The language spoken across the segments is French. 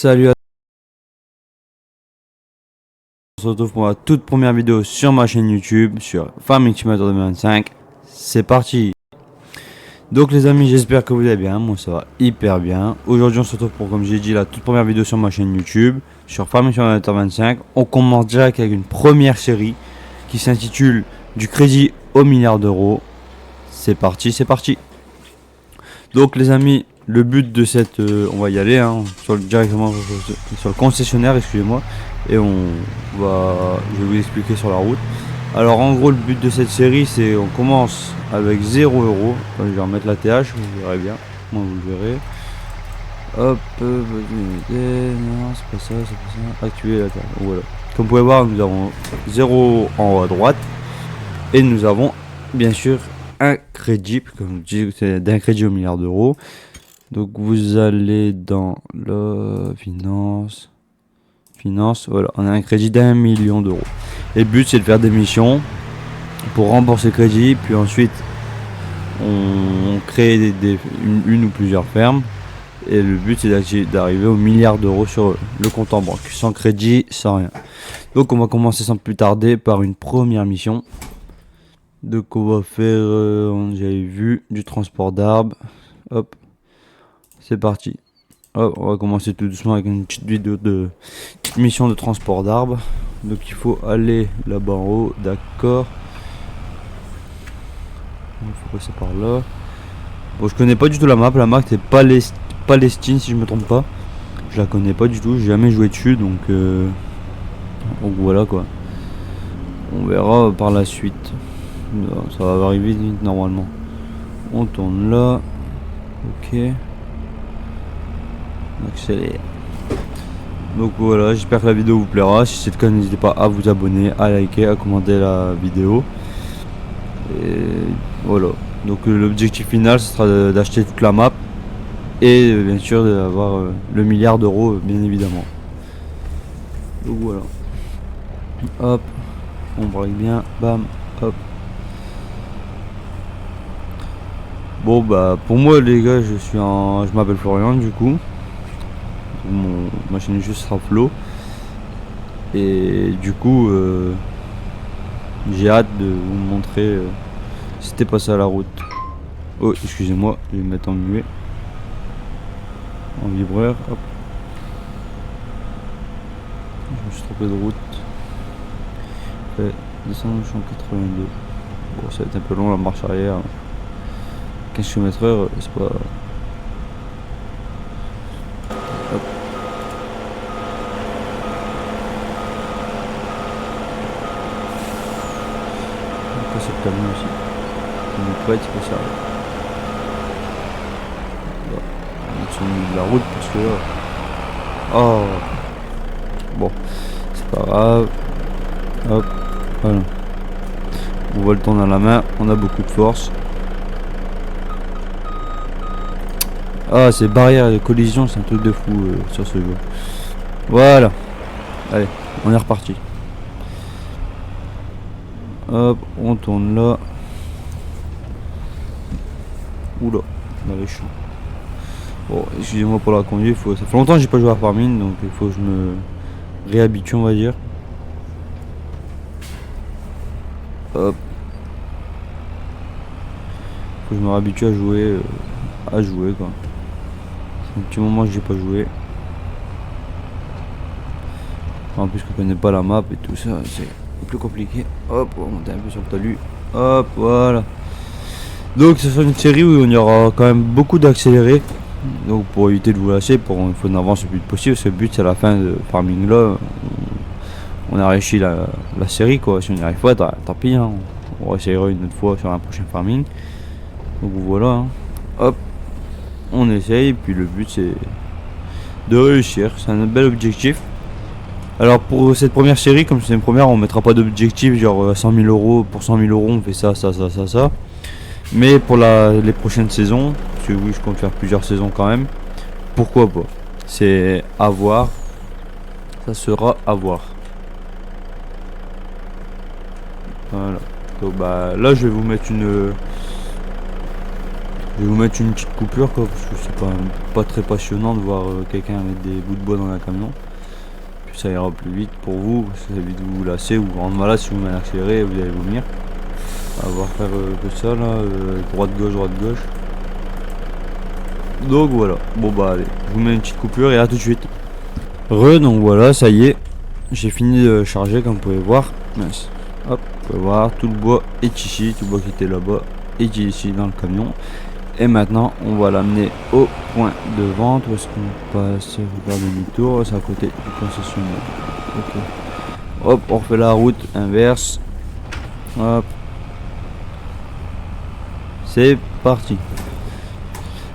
Salut à tous, on se retrouve pour la toute première vidéo sur ma chaîne YouTube sur Farming Simulator 2025. C'est parti. Donc les amis, j'espère que vous allez bien, moi ça va hyper bien. Aujourd'hui on se retrouve pour, comme j'ai dit, la toute première vidéo sur ma chaîne YouTube sur Farming Simulator 2025. On commence direct avec une première série qui s'intitule Du crédit au milliard d'euros. C'est parti, c'est parti. Donc les amis, le but de cette... on va y aller directement sur le concessionnaire, excusez-moi. Et je vais vous expliquer sur la route. Alors en gros, le but de cette série, c'est on commence avec 0 euros. Je vais remettre la TH, vous verrez bien. Moi vous le verrez. Hop, non, c'est pas ça, c'est pas ça. Activer la TH. Voilà. Comme vous pouvez voir, nous avons 0 en haut à droite. Et nous avons bien sûr un crédit, comme je dis, c'est d'un crédit au milliard d'euros. Donc vous allez dans la finance, voilà, on a un crédit d'1 million d'euros. Et le but c'est de faire des missions pour rembourser le crédit, puis ensuite on crée une ou plusieurs fermes. Et le but c'est d'arriver au milliard d'euros sur le compte en banque, sans crédit, sans rien. Donc on va commencer sans plus tarder par une première mission. Donc on va faire, j'avais vu, du transport d'arbres. Hop, c'est parti. Hop, on va commencer tout doucement avec une petite vidéo de petite mission de transport d'arbres. Donc il faut aller là-bas en haut, d'accord. Il faut passer par là. Bon, je connais pas du tout la map c'est Palestine si je me trompe pas. Je la connais pas du tout, j'ai jamais joué dessus donc voilà quoi. On verra par la suite. Non, ça va arriver vite normalement. On tourne là. Ok. Accélère. Donc voilà, j'espère que la vidéo vous plaira. Si c'est le cas, n'hésitez pas à vous abonner, à liker, à commenter la vidéo. Et voilà. Donc l'objectif final, ce sera d'acheter toute la map. Et bien sûr d'avoir le milliard d'euros, bien évidemment. Donc voilà. Hop. On braque bien. Bam. Hop. Bon bah pour moi les gars, je m'appelle Florian du coup. Ma chaîne YouTube sera Flo. Et du coup j'ai hâte de vous montrer c'était passé à la route. Oh excusez-moi, je vais me mettre en muet. En vibreur, hop. Je me suis trompé de route. Descendre, je suis en 82. Bon ça va être un peu long la marche arrière. 15 km/h, c'est pas... Hop. On passe le camion aussi. On est prêt, c'est pas ça. On est sur le milieu de la route parce que là... Oh. Bon, c'est pas grave. Hop, voilà. On voit le temps dans la main, on a beaucoup de force. Ah, ces barrières de collision, c'est un truc de fou sur ce jeu. Voilà. Allez, on est reparti. Hop, on tourne là. Oula, dans les champs. Bon, excusez-moi pour la conduite. Ça fait longtemps que j'ai pas joué à Farming, donc il faut que je me réhabitue, on va dire. Hop. Faut que je me réhabitue à jouer quoi. C'est un petit moment que j'ai pas joué. En plus que je connais pas la map et tout ça, c'est plus compliqué. Hop, on va monter un peu sur le talus. Hop, voilà. Donc ce sera une série où il y aura quand même beaucoup d'accélérés. Donc pour éviter de vous lâcher, il faut en avance le plus possible. Ce but c'est la fin de Farming là. On a réussi la série quoi. Si on n'y arrive pas, tant pis. Hein. On essayera une autre fois sur un prochain Farming. Donc voilà. Hein. Hop. On essaye, puis le but c'est de réussir, c'est un bel objectif. Alors pour cette première série, comme c'est une première, on mettra pas d'objectif genre 100 000 euros, pour 100 000 euros on fait ça. Mais pour les prochaines saisons, parce que oui je compte faire plusieurs saisons quand même, pourquoi pas. C'est à voir, ça sera à voir. Voilà, donc bah là je vais vous mettre Je vais vous mettre une petite coupure quoi, parce que c'est pas très passionnant de voir quelqu'un avec des bouts de bois dans un camion. Puis ça ira plus vite pour vous, ça évite de vous lasser ou vous rendre malade si vous m'avez accéléré, vous allez vomir. On va voir faire que ça là, droite gauche. Donc voilà, bon bah allez, je vous mets une petite coupure et à tout de suite. Donc voilà, ça y est, j'ai fini de charger comme vous pouvez voir. Nice. Hop, vous pouvez voir, tout le bois est ici, tout le bois qui était là-bas est ici dans le camion. Et maintenant, on va l'amener au point de vente. Où est-ce qu'on passe? Faire demi-tour, c'est à côté du concessionnaire. Ok. Hop, on refait la route inverse. Hop. C'est parti.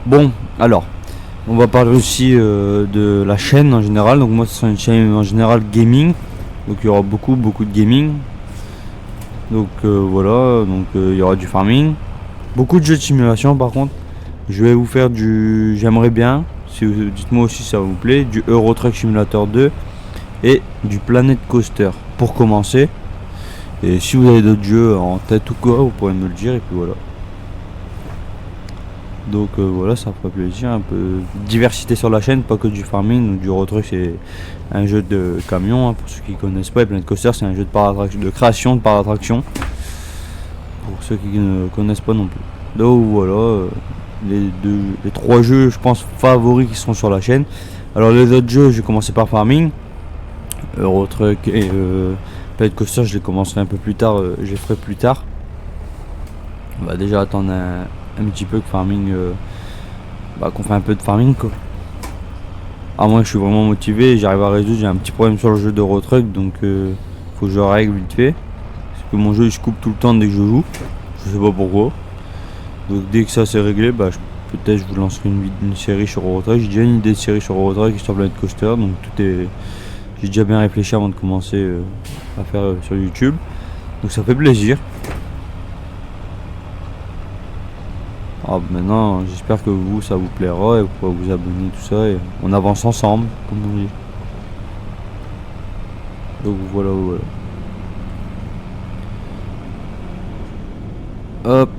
Bon, alors, on va parler aussi de la chaîne en général. Donc moi, c'est une chaîne en général gaming. Donc il y aura beaucoup de gaming. Donc voilà, donc il y aura du farming. Beaucoup de jeux de simulation par contre. Je vais vous faire j'aimerais bien, si vous dites-moi aussi si ça vous plaît, du Euro Truck Simulator 2 et du Planet Coaster pour commencer. Et si vous avez d'autres jeux en tête ou quoi, vous pourrez me le dire et puis voilà. Donc voilà, ça fera plaisir, un peu de diversité sur la chaîne, pas que du farming. Donc, du Euro Truck c'est un jeu de camion, hein, pour ceux qui connaissent pas. Et Planet Coaster c'est un jeu de création de parcs d'attraction, pour ceux qui ne connaissent pas non plus. Donc voilà, les trois jeux je pense favoris qui seront sur la chaîne. Alors les autres jeux, je vais commencer par farming, Euro Truck et Planet Coaster je les commencerai un peu plus tard, je les ferai plus tard. On va déjà attendre un petit peu que farming, qu'on fait un peu de farming quoi. À moins que je suis vraiment motivé, j'arrive à résoudre, j'ai un petit problème sur le jeu d'Euro Truck, donc faut que je règle vite fait. Parce que mon jeu il se coupe tout le temps dès que je joue, je sais pas pourquoi. Donc dès que ça c'est réglé, peut-être je vous lancerai une série sur Euro Truck. J'ai déjà une idée de série sur Euro Truck et sur Planet Coaster, donc j'ai déjà bien réfléchi avant de commencer à faire sur YouTube. Donc ça fait plaisir. Maintenant j'espère que vous ça vous plaira et vous pourrez vous abonner tout ça et on avance ensemble comme on dit. Donc voilà. Hop.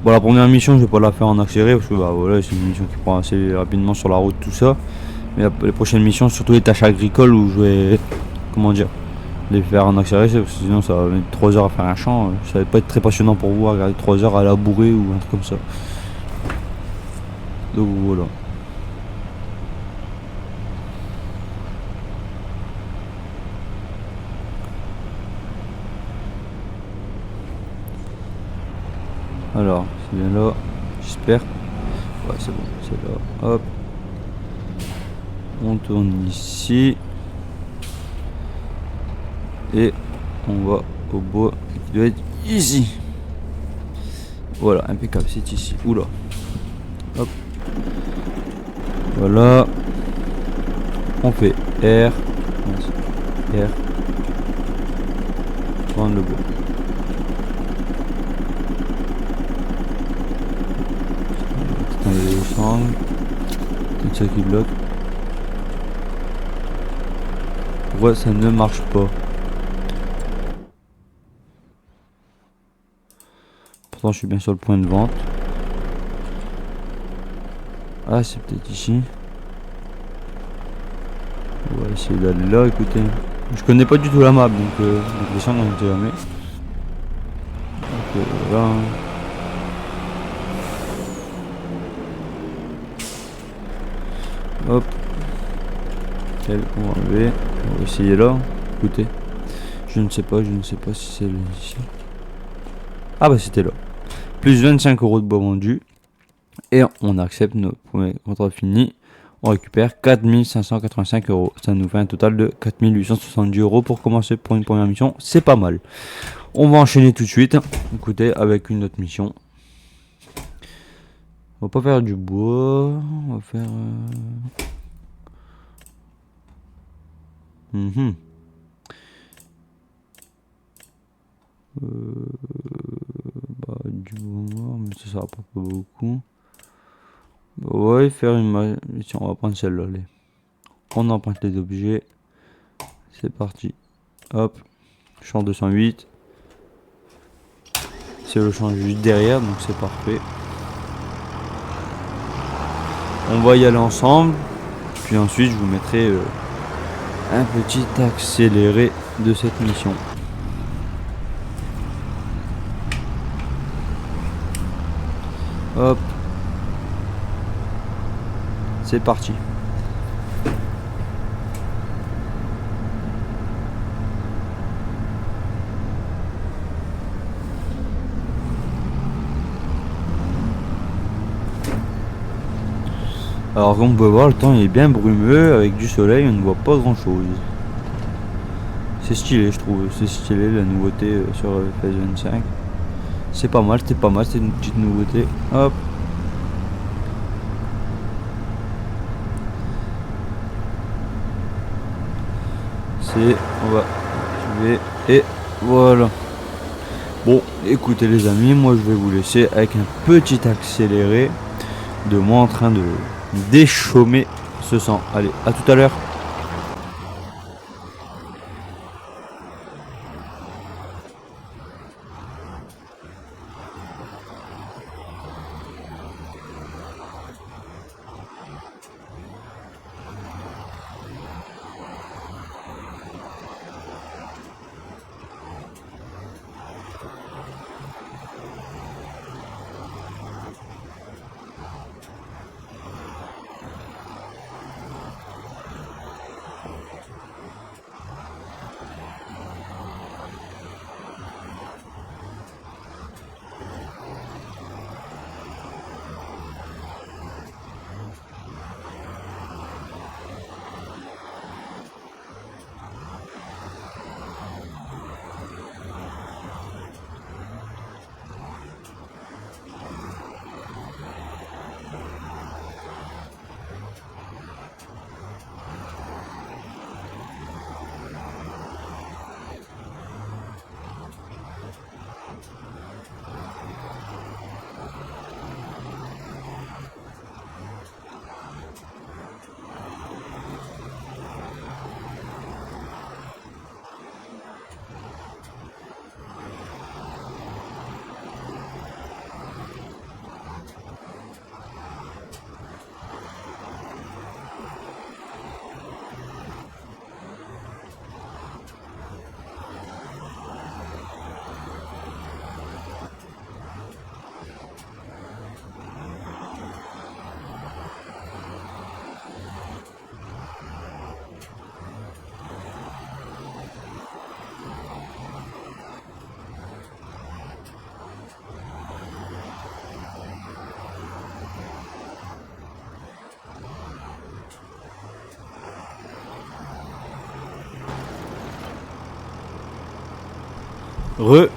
Bon, la première mission je vais pas la faire en accéléré parce que voilà, c'est une mission qui prend assez rapidement sur la route tout ça. Mais les prochaines missions, surtout les tâches agricoles où je vais les faire en accéléré, parce que sinon ça va mettre 3 heures à faire un champ, ça va pas être très passionnant pour vous à regarder 3 heures à labourer ou un truc comme ça. Donc voilà. Alors, c'est bien là, j'espère. Ouais, c'est bon, c'est là. Hop. On tourne ici. Et on va au bois qui doit être ici. Voilà, impeccable, c'est ici. Oula. Hop. Voilà. On fait R. R. Prendre le bois. Les sangles. Tout ça qui bloque. Pourquoi ça ne marche pas? Pourtant je suis bien sur le point de vente. Ah, c'est peut-être ici. On va essayer d'aller là, écoutez. Je connais pas du tout la map, donc les sangles on ne sait jamais. Donc voilà. Hop. On va enlever. On va essayer là. Écoutez. Je ne sais pas si c'est ici. Ah bah c'était là. Plus 25 € de bois vendu. Et on accepte nos premiers contrats finis. On récupère 4585 €. Ça nous fait un total de 4870 € pour commencer pour une première mission. C'est pas mal. On va enchaîner tout de suite. Écoutez, avec une autre mission. On va pas faire du bois. On va faire... du bois, mais ça rapporte pas beaucoup. Ouais, faire une mission. On va prendre celle-là. On emprunte les objets. C'est parti. Hop. Champ 208. C'est le champ juste derrière, donc c'est parfait. On va y aller ensemble. Puis ensuite je vous mettrai un petit accéléré de cette mission. Hop. C'est parti. Alors comme on peut voir, le temps il est bien brumeux, avec du soleil, on ne voit pas grand chose. C'est stylé, je trouve, c'est stylé la nouveauté sur FaZe 25. C'est pas mal, c'est une petite nouveauté. Hop. Je vais, et voilà. Bon, écoutez les amis, moi je vais vous laisser avec un petit accéléré de moi en train de déchaumer ce sang. Allez, à tout à l'heure.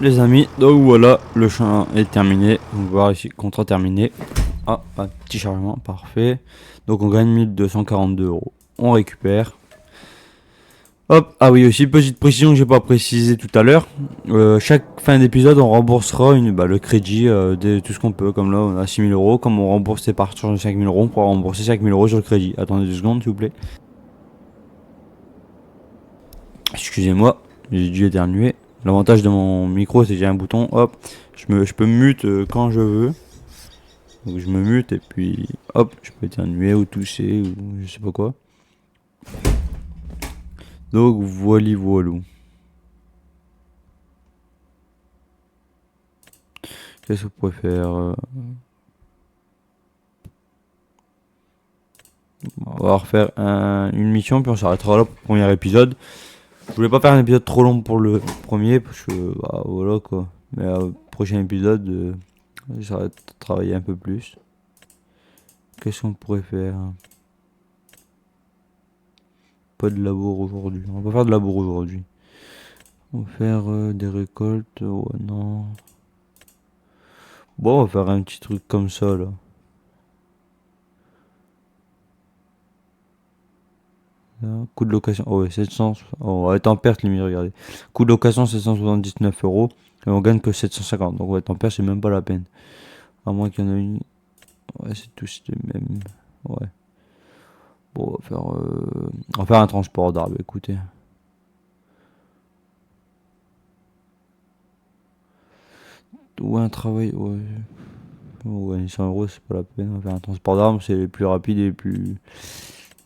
Les amis, donc voilà, le champ est terminé. On va voir ici, contrat terminé. Ah, un petit chargement, parfait. Donc on gagne 1242 €. On récupère. Hop, ah oui, aussi petite précision que j'ai pas précisé tout à l'heure. Chaque fin d'épisode, on remboursera le crédit de tout ce qu'on peut. Comme là, on a 6000 €. Comme on rembourse ses parts de 5000 €, on pourra rembourser 5000 € sur le crédit. Attendez 2 secondes, s'il vous plaît. Excusez-moi, j'ai dû éternuer. L'avantage de mon micro, c'est que j'ai un bouton, hop, je peux mute quand je veux. Donc je me mute et puis hop, je peux éternuer ou tousser ou je sais pas quoi. Donc voilà. Qu'est-ce que vous pourrez faire On va refaire une mission puis on s'arrêtera là pour le premier épisode. Je voulais pas faire un épisode trop long pour le premier parce que voilà quoi. Mais prochain épisode, ça va travailler un peu plus. Qu'est-ce qu'on pourrait faire Pas de labour aujourd'hui. On va pas faire de labour aujourd'hui. On va faire des récoltes. Ouais, non. Bon, on va faire un petit truc comme ça là. Là, coût de location. Oh ouais, 700. Oh, on va être en perte limite, regardez. Coût de location 779 €. Et on gagne que 750. Donc on va être en perte, c'est même pas la peine. À moins qu'il y en ait une. Ouais, c'est tous les mêmes. Ouais. Bon, on va faire un transport d'arbres, écoutez. Ou un travail. Ouais. Pour gagner 100 euros, c'est pas la peine. On va faire un transport d'armes, c'est les plus rapides et les plus.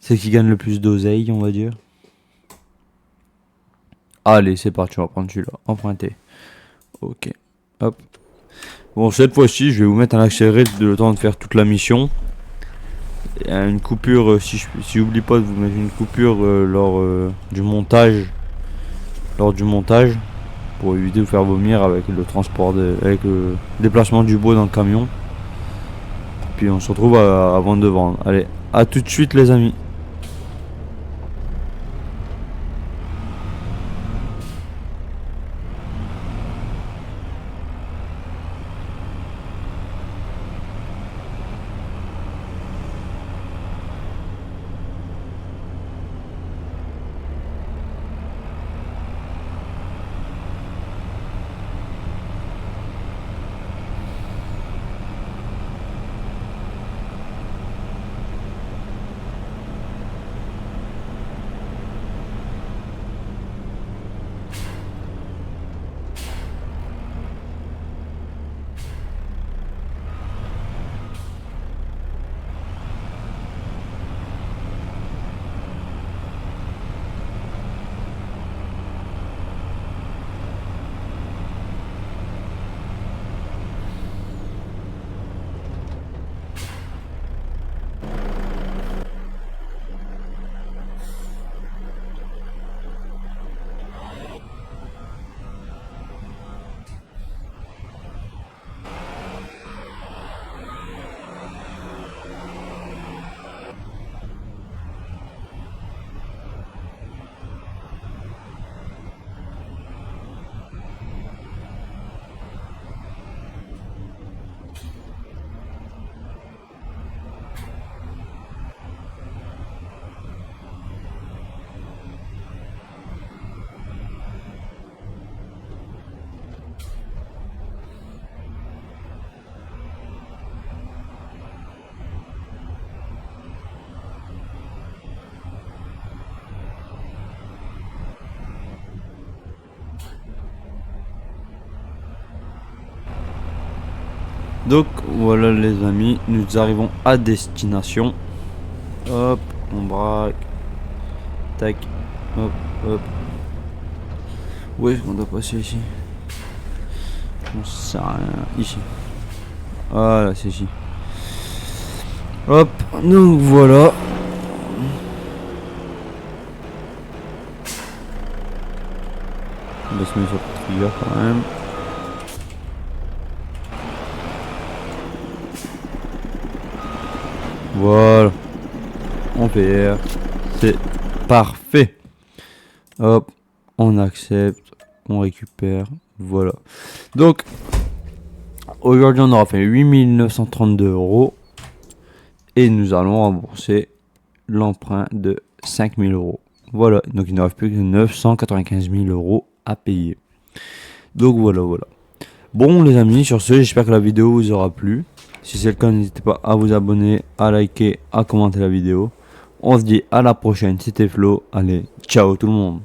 C'est qui gagne le plus d'oseille, on va dire. Allez, c'est parti, on va prendre celui-là. Emprunter. Ok. Hop. Bon, cette fois-ci, je vais vous mettre un accéléré de le temps de faire toute la mission. Il y a une coupure, si j'oublie pas de vous mettre une coupure lors du montage. Lors du montage. Pour éviter de vous faire vomir avec le transport, avec le déplacement du bois dans le camion. Puis on se retrouve avant de vendre. Allez, à tout de suite les amis. Donc voilà les amis, nous arrivons à destination. Hop, on braque. Tac. Hop, hop. Où est-ce qu'on doit passer ici? On sait rien. Ici. Voilà, c'est ici. Hop, donc voilà. On va se mettre sur le trigger quand même. Voilà. On perd. C'est parfait. Hop. On accepte. On récupère. Voilà. Donc, aujourd'hui, on aura fait 8932 €. Et nous allons rembourser l'emprunt de 5000 €. Voilà. Donc, il ne reste plus que 995 000 € à payer. Donc, voilà. Bon, les amis, sur ce, j'espère que la vidéo vous aura plu. Si c'est le cas, n'hésitez pas à vous abonner, à liker, à commenter la vidéo. On se dit à la prochaine, c'était Flo. Allez, ciao tout le monde.